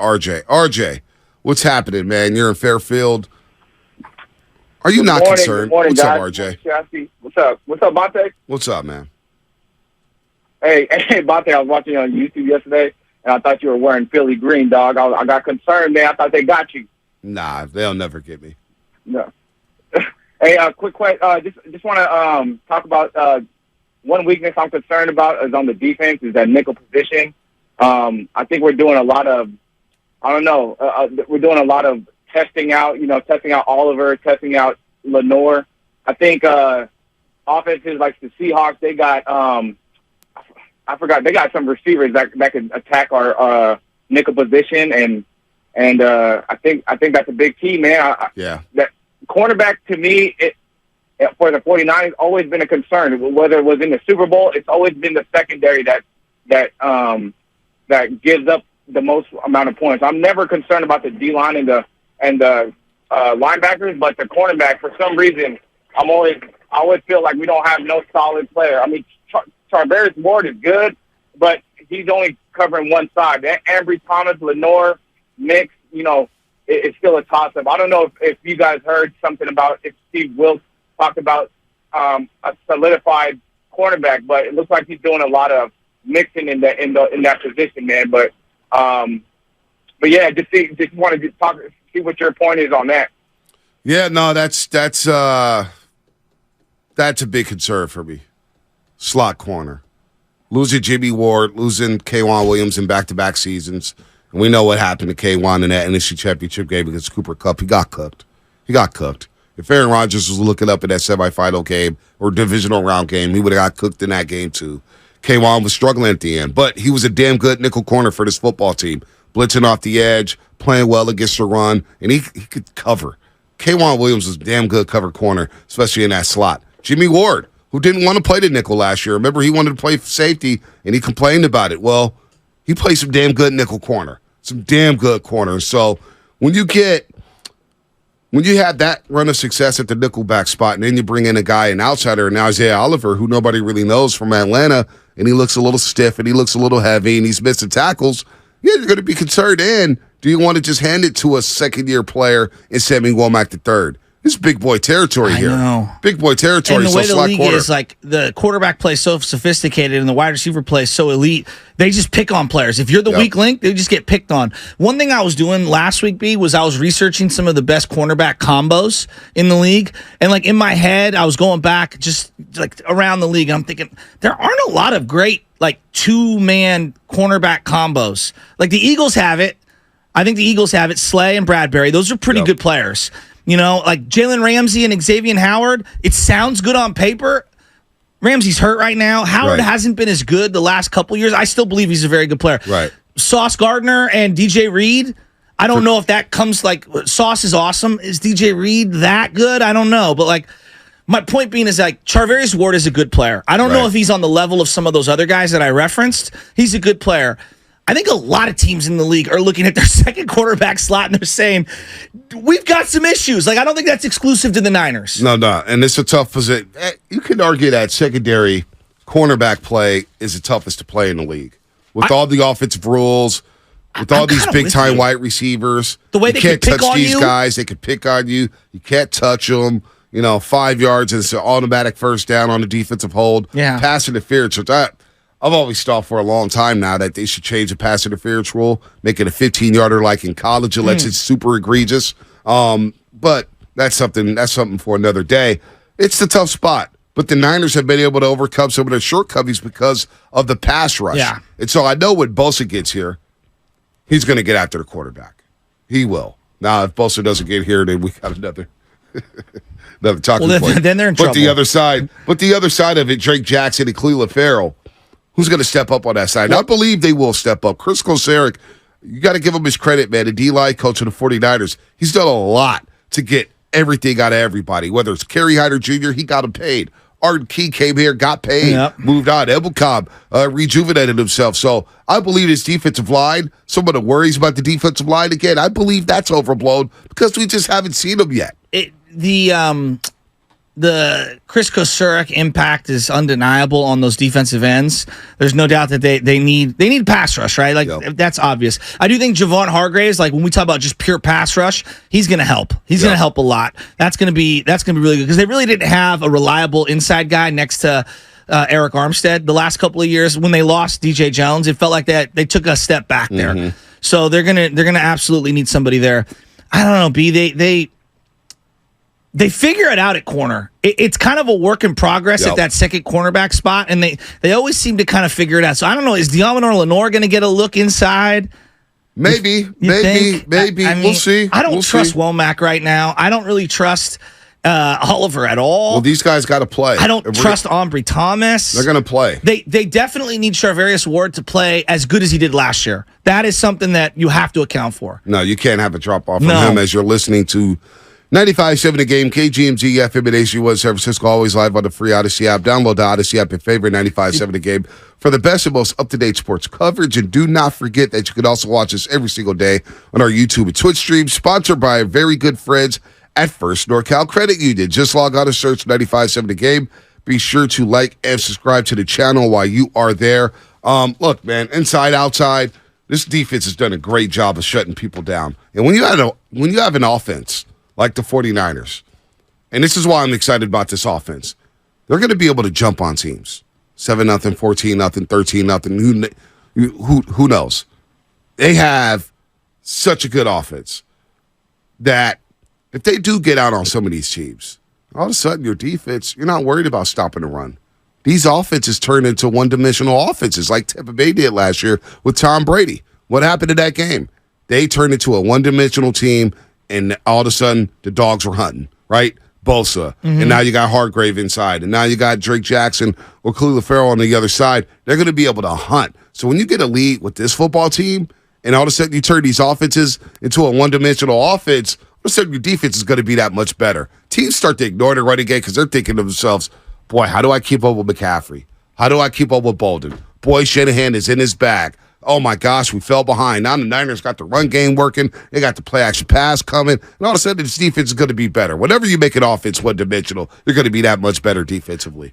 RJ. RJ, what's happening, man? You're in Fairfield. Are you not concerned? Good morning, What's guys. up, RJ? Shasky. What's up? What's up, Bonta? What's up, man? Hey, Bonta, I was watching you on YouTube yesterday, and I thought you were wearing Philly green, dog. I got concerned, man. I thought they got you. Nah, they'll never get me. No. Hey, quick question. Just want to talk about one weakness I'm concerned about is on the defense, is that nickel position. I think we're doing a lot of, we're doing a lot of testing out Oliver, testing out Lenore. I think offenses like the Seahawks, they got they got some receivers that can attack our nickel position, and I think that's a big key, man. That cornerback, to me, for the 49ers, always been a concern. Whether it was in the Super Bowl, it's always been the secondary that gives up the most amount of points. I'm never concerned about the D-line and the linebackers, but the cornerback, for some reason, I always feel like we don't have no solid player. I mean, Charvarius Ward is good, but he's only covering one side. Ambry Thomas, Lenore, Mix, it's still a toss-up. I don't know if you guys heard something about if Steve Wilkes talked about a solidified cornerback, but it looks like he's doing a lot of mixing in that position, man. But yeah, just wanted to see what your point is on that. Yeah, no, that's a big concern for me. Slot corner. Losing Jimmy Ward, losing K'Wan Williams in back-to-back seasons. And we know what happened to K'Wan in that NFC Championship game against Cooper Kupp. He got cooked. If Aaron Rodgers was looking up in that semifinal game or divisional round game, he would have got cooked in that game too. K'Wan was struggling at the end, but he was a damn good nickel corner for this football team. Blitzing off the edge, playing well against the run, and he could cover. K'Wan Williams was a damn good cover corner, especially in that slot. Jimmy Ward, who didn't want to play the nickel last year. Remember, he wanted to play safety, and he complained about it. Well, he played some damn good nickel corner, some damn good corners. So when you have that run of success at the nickelback spot, and then you bring in a guy, an outsider, and Isaiah Oliver, who nobody really knows from Atlanta, and he looks a little stiff, and he looks a little heavy, and he's missing tackles, yeah, you're going to be concerned. And do you want to just hand it to a second-year player in Sammy Womack III? This is big boy territory here. I know. Big boy territory. And the way the league is, like, the quarterback play is so sophisticated and the wide receiver play is so elite, they just pick on players. If you're the weak link, they just get picked on. One thing I was doing last week, B, was I was researching some of the best cornerback combos in the league. And, like, in my head, I was going back just, like, around the league. And I'm thinking, there aren't a lot of great, like, two-man cornerback combos. Like, the Eagles have it. I think the Eagles have it. Slay and Bradbury. Those are pretty good players. Like Jalen Ramsey and Xavier Howard, it sounds good on paper. Ramsey's hurt right now. Howard hasn't been as good the last couple years. I still believe he's a very good player. Right. Sauce Gardner and DJ Reed, I don't know if that comes like Sauce is awesome. Is DJ Reed that good? I don't know. But like my point being is like Charvarius Ward is a good player. I don't know if he's on the level of some of those other guys that I referenced. He's a good player. I think a lot of teams in the league are looking at their second quarterback slot and they're saying, we've got some issues. Like, I don't think that's exclusive to the Niners. No. And it's a tough position. You can argue that secondary cornerback play is the toughest to play in the league. With all the offensive rules, with all these big-time wide receivers. The way they can pick on you. You can't touch these guys. They can pick on you. You can't touch them. 5 yards is an automatic first down on the defensive hold. Yeah. Pass interference. So I've always thought for a long time now that they should change the pass interference rule, make it a 15-yarder like in college, unless it's super egregious. But that's something for another day. It's the tough spot. But the Niners have been able to overcome some of their shortcomings because of the pass rush. Yeah. And so I know when Bosa gets here, he's going to get after the quarterback. He will. Now, if Bosa doesn't get here, then we got another talking point. Then they're in trouble. But the other side of it, Drake Jackson and Cleveland Farrell, who's going to step up on that side? I believe they will step up. Chris Kosaric, you got to give him his credit, man. The D-line coach of the 49ers, he's done a lot to get everything out of everybody. Whether it's Kerry Hyder Jr., he got him paid. Arden Key came here, got paid, moved on. Ebel Cobb rejuvenated himself. So I believe this defensive line, some of the worries about the defensive line, again, I believe that's overblown because we just haven't seen them yet. The the Chris Kosurik impact is undeniable on those defensive ends. There's no doubt that they need pass rush, right? Like that's obvious. I do think Javon Hargraves, like when we talk about just pure pass rush, he's going to help. He's going to help a lot. That's going to be really good because they really didn't have a reliable inside guy next to Eric Armstead the last couple of years. When they lost DJ Jones, it felt like that they took a step back there. So they're gonna absolutely need somebody there. I don't know, B. They figure it out at corner. It's kind of a work in progress at that second cornerback spot, and they always seem to kind of figure it out. So I don't know, is Diamonor Lenore going to get a look inside? Maybe. I mean, we'll see. I don't trust Womack right now. I don't really trust Oliver at all. Well, these guys got to play. I don't trust Aubrey Thomas. They're going to play. They definitely need Charvarius Ward to play as good as he did last year. That is something that you have to account for. No, you can't have a drop-off from him as you're listening to 95.7 The Game, kgmz-fm in HD1 San Francisco, always live on the free Odyssey app. Download the Odyssey app, your favorite 95.7 The Game, for the best and most up-to-date sports coverage. And do not forget that you can also watch us every single day on our YouTube and Twitch stream, sponsored by our very good friends at First NorCal Credit Union. Just log on and search 95.7 The Game. Be sure to like and subscribe to the channel while you are there. Look, man, inside, outside, this defense has done a great job of shutting people down. And when you have an offense like the 49ers, and this is why I'm excited about this offense, they're going to be able to jump on teams. 7-0, 14-0, 13-0. Who knows? They have such a good offense that if they do get out on some of these teams, all of a sudden your defense, you're not worried about stopping the run. These offenses turn into one-dimensional offenses like Tampa Bay did last year with Tom Brady. What happened in that game? They turned into a one-dimensional team, and all of a sudden, the dogs were hunting, right? Bosa. And now you got Hargrave inside. And now you got Drake Jackson or Khalil Farrell on the other side. They're going to be able to hunt. So when you get a lead with this football team, and all of a sudden you turn these offenses into a one-dimensional offense, all of a sudden your defense is going to be that much better. Teams start to ignore the running game because they're thinking to themselves, boy, how do I keep up with McCaffrey? How do I keep up with Bolden? Boy, Shanahan is in his bag. Oh, my gosh, we fell behind. Now the Niners got the run game working. They got the play-action pass coming. And all of a sudden, this defense is going to be better. Whenever you make an offense one-dimensional, you're going to be that much better defensively.